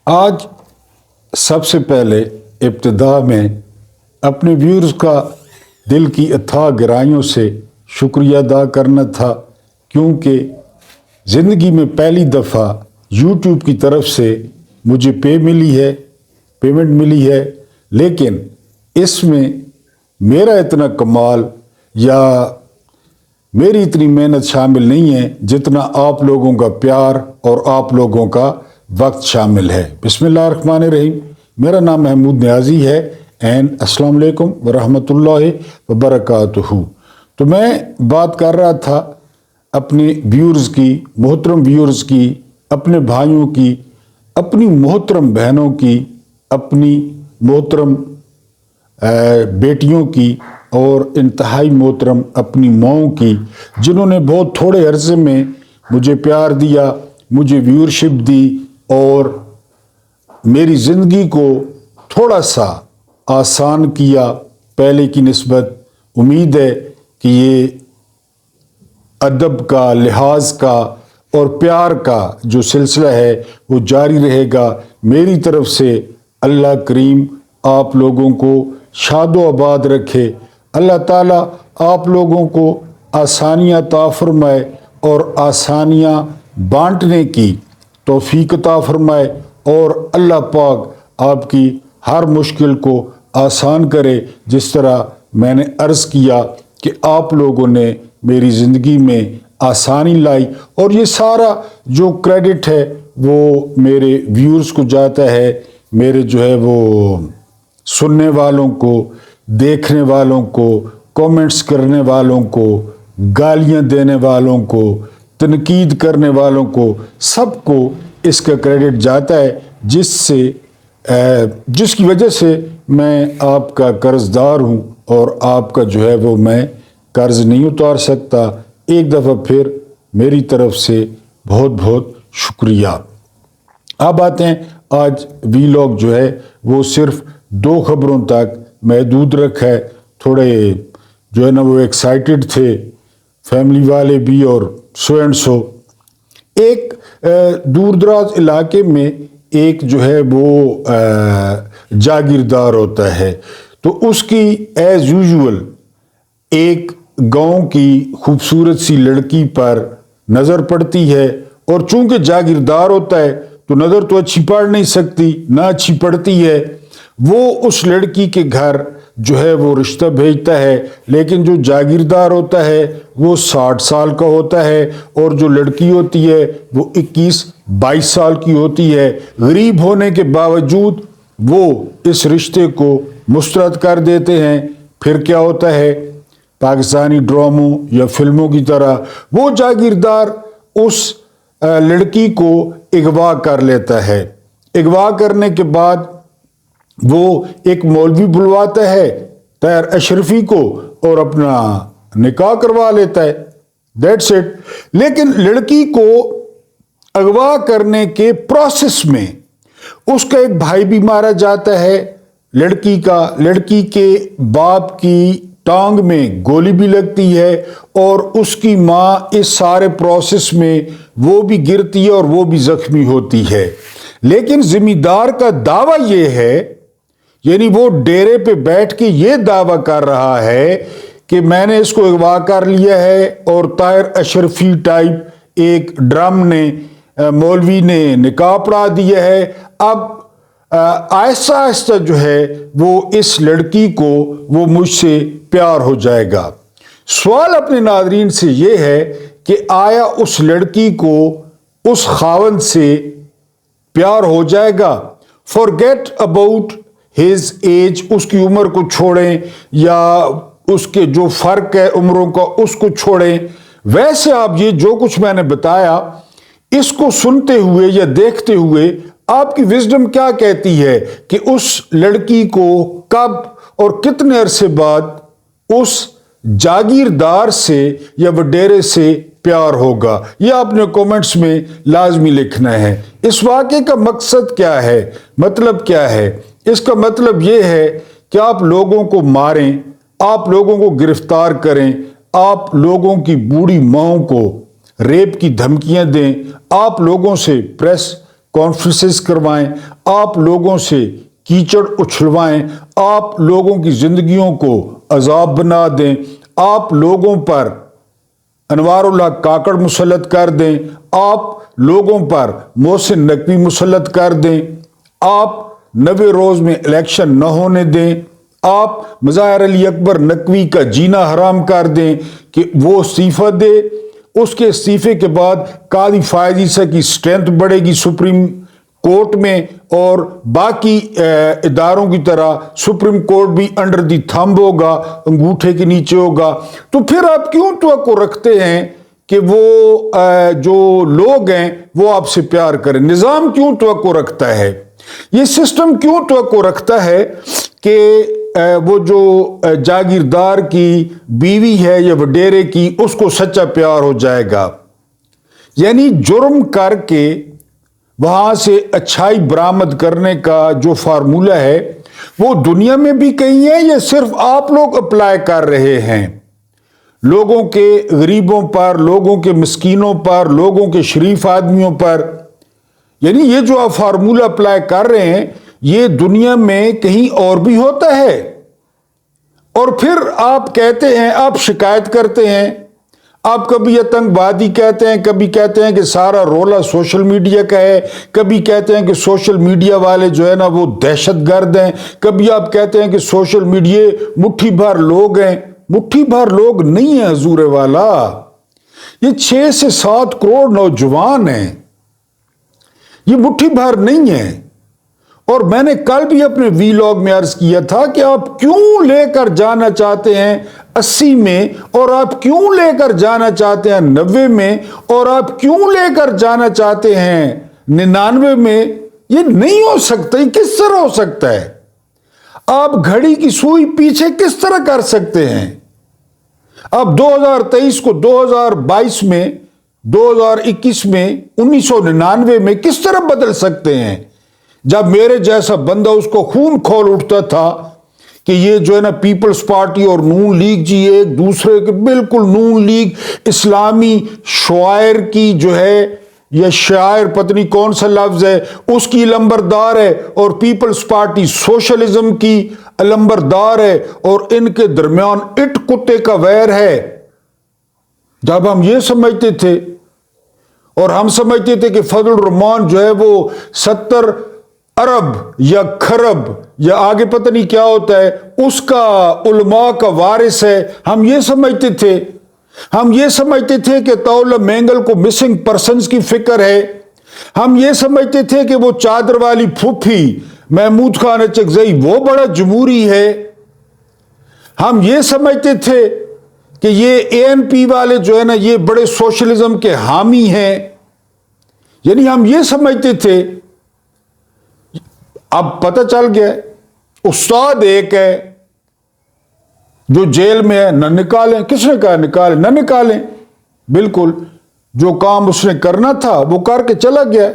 आज सबसे पहले इब्तिदा में अपने व्यूअर्स का दिल की अथाह गहराइयों से शुक्रिया अदा करना था, क्योंकि ज़िंदगी में पहली दफ़ा यूट्यूब की तरफ से मुझे पेमेंट मिली है, लेकिन इसमें मेरा इतना कमाल या मेरी इतनी मेहनत शामिल नहीं है जितना आप लोगों का प्यार और आप लोगों का वक्त शामिल है। बिस्मिल्लाहिर्रहमानिर्रहीम। मेरा नाम महमूद नियाज़ी है एंड अस्सलाम वालेकुम वरहमतुल्लाहि वबरकातुहू। तो मैं बात कर रहा था अपने व्यूअर्स की, मोहतरम व्यूअर्स की, अपने भाइयों की, अपनी मोहतरम बहनों की, अपनी मोहतरम बेटियों की और इंतहाई मोहतरम अपनी माँओं की, जिन्होंने बहुत थोड़े अरसे में मुझे प्यार दिया, मुझे व्यूअरशिप दी और मेरी ज़िंदगी को थोड़ा सा आसान किया पहले की निस्बत। उम्मीद है कि ये अदब का, लिहाज का और प्यार का जो सिलसिला है वो जारी रहेगा। मेरी तरफ से अल्लाह करीम आप लोगों को शादो आबाद रखे। अल्लाह ताला आप लोगों को आसानियाँ अता फरमाए और आसानियाँ बांटने की तौफीक अता फरमाए और अल्लाह पाक आपकी हर मुश्किल को आसान करे। जिस तरह मैंने अर्ज़ किया कि आप लोगों ने मेरी ज़िंदगी में आसानी लाई, और ये सारा जो क्रेडिट है वो मेरे व्यूअर्स को जाता है, मेरे जो है वो सुनने वालों को, देखने वालों को, कमेंट्स करने वालों को, गालियां देने वालों को, तनकीद करने वालों को, सबको इसका क्रेडिट जाता है, जिसकी वजह से मैं आपका कर्जदार हूं और आपका जो है वो मैं कर्ज नहीं उतार सकता। एक दफ़ा फिर मेरी तरफ से बहुत बहुत शुक्रिया। अब आते हैं, आज वीलॉग जो है वो सिर्फ 2 खबरों तक महदूद रखा है। थोड़े जो है ना वो एक्साइटेड थे फैमिली वाले भी और सो एंड सो। एक दूर दराज इलाके में एक जो है वो जागीरदार होता है, तो उसकी एज यूजुअल एक गांव की खूबसूरत सी लड़की पर नज़र पड़ती है, और चूंकि जागीरदार होता है तो नज़र तो अच्छी पड़ नहीं सकती, ना अच्छी पड़ती है। वो उस लड़की के घर जो है वो रिश्ता भेजता है, लेकिन जो जागीरदार होता है वो 60 साल का होता है और जो लड़की होती है वो 21-22 साल की होती है। गरीब होने के बावजूद वो इस रिश्ते को मुस्तरद कर देते हैं। फिर क्या होता है, पाकिस्तानी ड्रामों या फिल्मों की तरह वो जागीरदार उस लड़की को अगवा कर लेता है। अगवा करने के बाद वो एक मौलवी बुलवाता है तैर अशरफी को और अपना निकाह करवा लेता है। That's it. लेकिन लड़की को अगवा करने के प्रोसेस में उसका एक भाई भी मारा जाता है। लड़की के बाप की टांग में गोली भी लगती है और उसकी माँ इस सारे प्रोसेस में वो भी गिरती है और वो भी जख्मी होती है। लेकिन जिम्मेदार का दावा ये है, यानी वो डेरे पे बैठ के ये दावा कर रहा है कि मैंने इसको अगवा कर लिया है, और ताहिर अशरफी टाइप एक ड्रम ने, मौलवी ने निकाह पढ़ा दिया है। अब आहिस्ता आहिस्ता जो है वो इस लड़की को वो मुझसे प्यार हो जाएगा। सवाल अपने नादरीन से ये है कि आया उस लड़की को उस खावंद से प्यार हो जाएगा? फॉरगेट अबाउट हिज एज, उसकी उम्र को छोड़ें या उसके जो फर्क है उम्रों का उसको छोड़ें। वैसे आप ये जो कुछ मैंने बताया इसको सुनते हुए या देखते हुए आपकी विजडम क्या कहती है कि उस लड़की को कब और कितने अरसे बाद उस जागीरदार से या वडेरे से प्यार होगा? यह आपने कमेंट्स में लाजमी लिखना है। इस वाक़े का मकसद क्या है, मतलब क्या है? इसका मतलब यह है कि आप लोगों को मारें, आप लोगों को गिरफ्तार करें, आप लोगों की बूढ़ी माँओं को रेप की धमकियां दें, आप लोगों से प्रेस कॉन्फ्रेंसेस करवाएं, आप लोगों से कीचड़ उछलवाएं, आप लोगों की जिंदगियों को अजाब बना दें, आप लोगों पर अनवारुल्लाह काकड़ मुसल्लत कर दें, आप लोगों पर मोहसिन नकवी मुसल्लत कर दें, आप 90 रोज में इलेक्शन न होने दें, आप मज़ाहिर अली अकबर नकवी का जीना हराम कर दें कि वो इस्तीफा दे, उसके इस्तीफे के बाद कादी फायद ईसा की स्ट्रेंथ बढ़ेगी सुप्रीम कोर्ट में, और बाकी इदारों की तरह सुप्रीम कोर्ट भी अंडर दी थंब होगा, अंगूठे के नीचे होगा। तो फिर आप क्यों तवक्को रखते हैं कि वो जो लोग हैं वो आपसे प्यार करें? निज़ाम क्यों तवक्को रखता है, ये सिस्टम क्यों तवक्को रखता है कि वो जो जागीरदार की बीवी है या वडेरे की, उसको सच्चा प्यार हो जाएगा? यानी जुर्म करके वहां से अच्छाई बरामद करने का जो फार्मूला है वो दुनिया में भी कहीं है या सिर्फ आप लोग अप्लाई कर रहे हैं? लोगों के गरीबों पर, लोगों के मिस्कीनों पर, लोगों के शरीफ आदमियों पर, यानी ये जो आप फार्मूला अप्लाई कर रहे हैं ये दुनिया में कहीं और भी होता है? और फिर आप कहते हैं, आप शिकायत करते हैं, आप कभी आतंकवादी कहते हैं, कभी कहते हैं कि सारा रोला सोशल मीडिया का है, कभी कहते हैं कि सोशल मीडिया वाले जो है ना वो दहशतगर्द हैं, कभी आप कहते हैं कि सोशल मीडिया मुट्ठी भर लोग हैं। मुट्ठी भर लोग नहीं है हजूर वाला, ये 6 से 7 करोड़ नौजवान हैं, ये मुट्ठी भर नहीं है। और मैंने कल भी अपने वीलॉग में अर्ज किया था कि आप क्यों लेकर जाना चाहते हैं 80 में, और आप क्यों लेकर जाना चाहते हैं 90 में, और आप क्यों लेकर जाना चाहते हैं 99 में? ये नहीं हो सकता, ये किस तरह हो सकता है? आप घड़ी की सुई पीछे किस तरह कर सकते हैं? आप 2023 को 2022 में, 2021 में, 1999 में किस तरह बदल सकते हैं? जब मेरे जैसा बंदा उसको खून खोल उठता था कि ये जो है ना पीपल्स पार्टी और नून लीग जी एक दूसरे के बिल्कुल, नून लीग इस्लामी शायर की जो है, या शायर पत्नी कौन सा लफ्ज है, उसकी लंबरदार है, और पीपल्स पार्टी सोशलिज्म की लंबरदार है, और इनके दरमियान इट कुत्ते का वैर है। जब हम ये समझते थे, और हम समझते थे कि फजल रहमान जो है वो 70 अरब या खरब या आगे पता नहीं क्या होता है उसका उलमा का वारिस है, हम ये समझते थे। हम ये समझते थे कि तौला मेंगल को मिसिंग पर्सन्स की फिक्र है। हम ये समझते थे कि वो चादर वाली फूफी महमूद खान अचकजई वो बड़ा जमहूरी है। हम ये समझते थे कि ये एएनपी वाले जो है ना ये बड़े सोशलिज्म के हामी हैं। यानी हम ये समझते थे। अब पता चल गया उस्ताद एक है जो जेल में है, न निकालें। किसने कहा निकालें? न निकालें, बिल्कुल जो काम उसने करना था वो करके चला गया।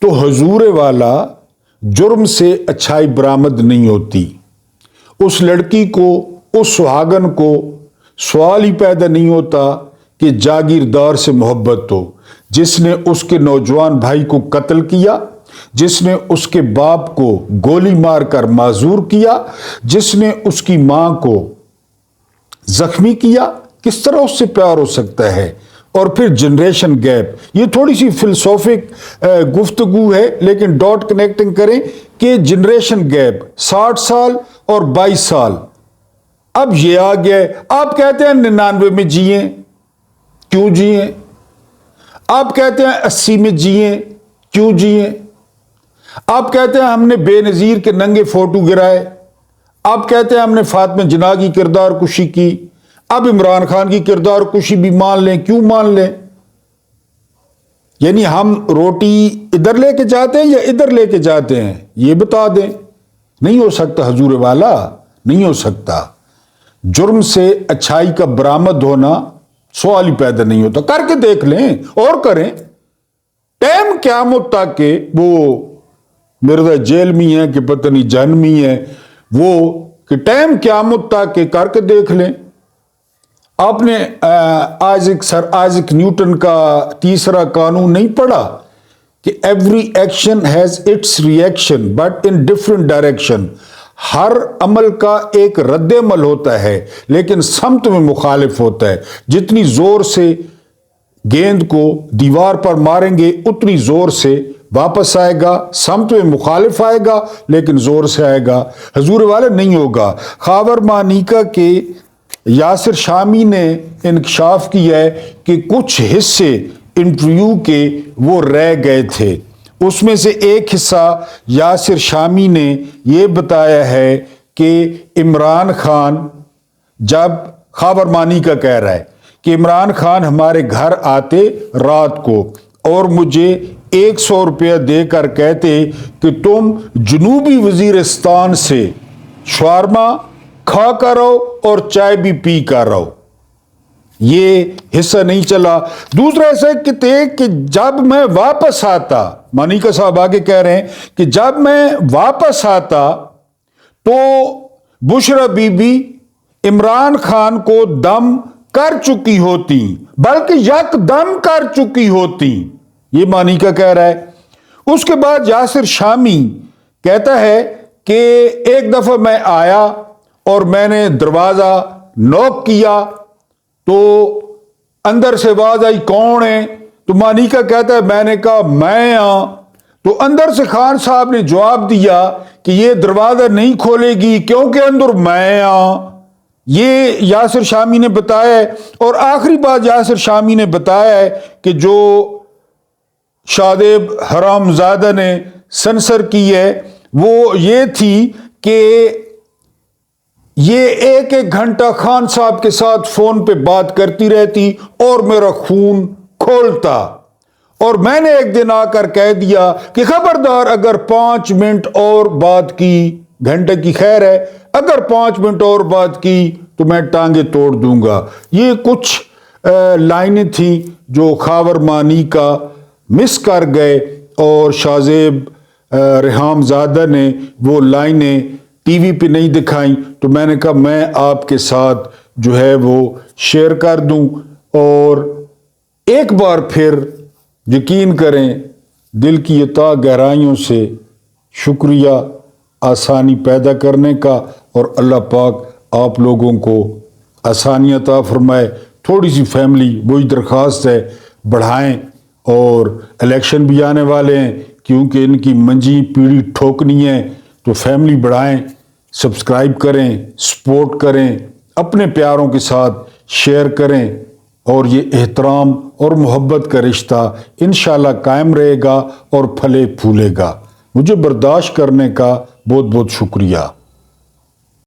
तो हजूर वाला जुर्म से अच्छाई बरामद नहीं होती। उस लड़की को, उस सुहागन को सवाल ही पैदा नहीं होता कि जागीरदार से मोहब्बत हो, जिसने उसके नौजवान भाई को कत्ल किया, जिसने उसके बाप को गोली मारकर माजूर किया, जिसने उसकी मां को जख्मी किया। किस तरह उससे प्यार हो सकता है? और फिर जनरेशन गैप, ये थोड़ी सी फिलोसॉफिक गुफ्तगू है, लेकिन डॉट कनेक्टिंग करें कि जनरेशन गैप 60 साल और 22 साल अब ये आ गया। आप कहते हैं 99 में जिए, क्यों जिए? आप कहते हैं 80 में जिए, क्यों जिए? आप कहते हैं हमने बेनजीर के नंगे फोटो गिराए। आप कहते हैं हमने फातिमा जिन्ना की किरदार कुशी की। अब इमरान खान की किरदार कुशी भी मान लें, क्यों मान लें? यानी हम रोटी इधर लेके जाते हैं या इधर लेके जाते हैं, ये बता दें। नहीं हो सकता हजूर वाला, नहीं हो सकता। जुर्म से अच्छाई का बरामद होना सवाल ही पैदा नहीं होता। करके देख लें और करें। टाइम क़यामत तक के वो मिर्जा जेल में है कि पता नहीं जन में है, वो कि टाइम क़यामत तक के करके देख लें। आपने सर आइजैक न्यूटन का तीसरा कानून नहीं पढ़ा کہ every action has its reaction but in different direction. ہر عمل کا ایک رد عمل ہوتا ہے لیکن سمت میں مخالف ہوتا ہے. جتنی زور سے گیند کو دیوار پر ماریں گے اتنی زور سے واپس آئے گا. سمت میں مخالف آئے گا لیکن زور سے آئے گا. حضور والے نہیں ہوگا. خاور مانیکا کے یاسر شامی نے انکشاف کیا ہے کہ کچھ حصے انٹرویو کے وہ رہ گئے تھے. اس میں سے ایک حصہ یاسر شامی نے یہ بتایا ہے کہ عمران خان جب خاور مانیکا کہہ رہا ہے کہ عمران خان ہمارے گھر آتے رات کو اور مجھے 100 روپیہ دے کر کہتے کہ تم جنوبی وزیرستان سے شورما کھا کر رہو اور چائے بھی پی کر رہو. یہ حصہ نہیں چلا. دوسرا ایسا کہتے کہ جب میں واپس آتا، مانیکا صاحب آگے کہہ رہے ہیں کہ جب میں واپس آتا تو بشرا بی بی عمران خان کو دم کر چکی ہوتی، بلکہ یک دم کر چکی ہوتی. یہ مانیکا کہہ رہا ہے. اس کے بعد یاسر شامی کہتا ہے کہ ایک دفعہ میں آیا اور میں نے دروازہ نوک کیا تو اندر سے آواز آئی کون ہے؟ تو مانیکا کہتا ہے میں نے کہا میں ہاں. تو اندر سے خان صاحب نے جواب دیا کہ یہ دروازہ نہیں کھولے گی کیونکہ اندر میں ہاں. یہ یاسر شامی نے بتایا ہے. اور آخری بات یاسر شامی نے بتایا ہے کہ جو شادیب حرام زادہ نے سنسر کی ہے وہ یہ تھی کہ یہ ایک گھنٹہ خان صاحب کے ساتھ فون پہ بات کرتی رہتی اور میرا خون کھولتا. اور میں نے ایک دن آ کر کہہ دیا کہ خبردار اگر 5 منٹ اور بات کی، گھنٹے کی خیر ہے، اگر 5 منٹ اور بات کی تو میں ٹانگیں توڑ دوں گا. یہ کچھ لائنیں تھیں جو خاور مانیکا مس کر گئے اور شازیب ریحام زادہ نے وہ لائنیں ٹی وی پہ نہیں دکھائیں. تو میں نے کہا میں آپ کے ساتھ جو ہے وہ شیئر کر دوں. اور ایک بار پھر یقین کریں دل کی عطا گہرائیوں سے شکریہ آسانی پیدا کرنے کا، اور اللہ پاک آپ لوگوں کو آسانی عطا فرمائے. تھوڑی سی فیملی وہی درخواست ہے بڑھائیں، اور الیکشن بھی آنے والے ہیں کیونکہ ان کی منجی پیڑھی ٹھوکنی ہے تو فیملی بڑھائیں، سبسکرائب کریں، سپورٹ کریں، اپنے پیاروں کے ساتھ شیئر کریں، اور یہ احترام اور محبت کا رشتہ انشاءاللہ قائم رہے گا اور پھلے پھولے گا. مجھے برداشت کرنے کا بہت بہت شکریہ.